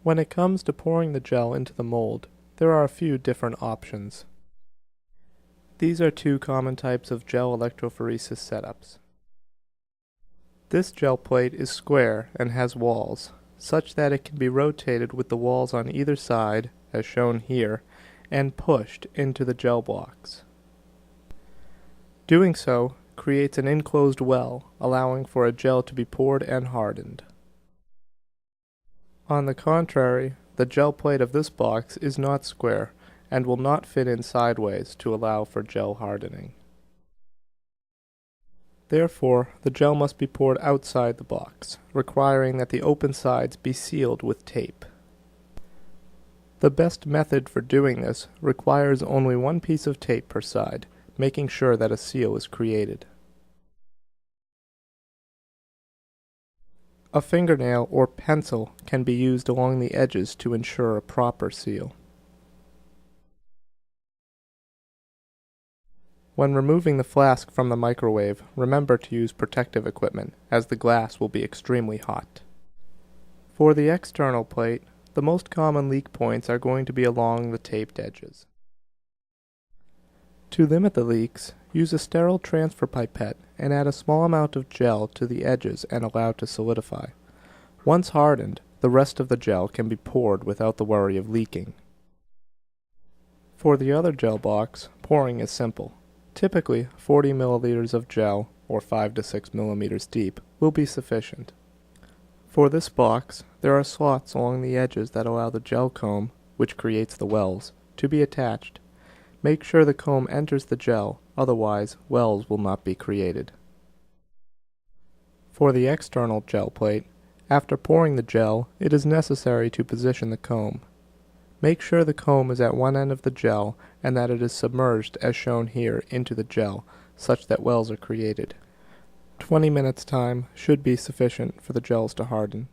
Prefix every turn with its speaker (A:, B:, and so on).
A: When it comes to pouring the gel into the mold, there are a few different options. These are two common types of gel electrophoresis setups. This gel plate is square and has walls, such that it can be rotated with the walls on either side, as shown here, and pushed into the gel blocks. Doing so creates an enclosed well, allowing for a gel to be poured and hardened. On the contrary, the gel plate of this box is not square and will not fit in sideways to allow for gel hardening. Therefore, the gel must be poured outside the box, requiring that the open sides be sealed with tape. The best method for doing this requires only one piece of tape per side, making sure that a seal is created. A fingernail or pencil can be used along the edges to ensure a proper seal. When removing the flask from the microwave, remember to use protective equipment, as the glass will be extremely hot. For the external plate, the most common leak points are going to be along the taped edges. To limit the leaks, use a sterile transfer pipette and add a small amount of gel to the edges and allow to solidify. Once hardened, the rest of the gel can be poured without the worry of leaking. For the other gel box, pouring is simple. Typically, 40 milliliters of gel, or 5 to 6 millimeters deep, will be sufficient. For this box, there are slots along the edges that allow the gel comb, which creates the wells, to be attached. Make sure the comb enters the gel, otherwise wells will not be created. For the external gel plate, after pouring the gel, it is necessary to position the comb. Make sure the comb is at one end of the gel and that it is submerged as shown here into the gel, such that wells are created. 20 minutes time should be sufficient for the gels to harden.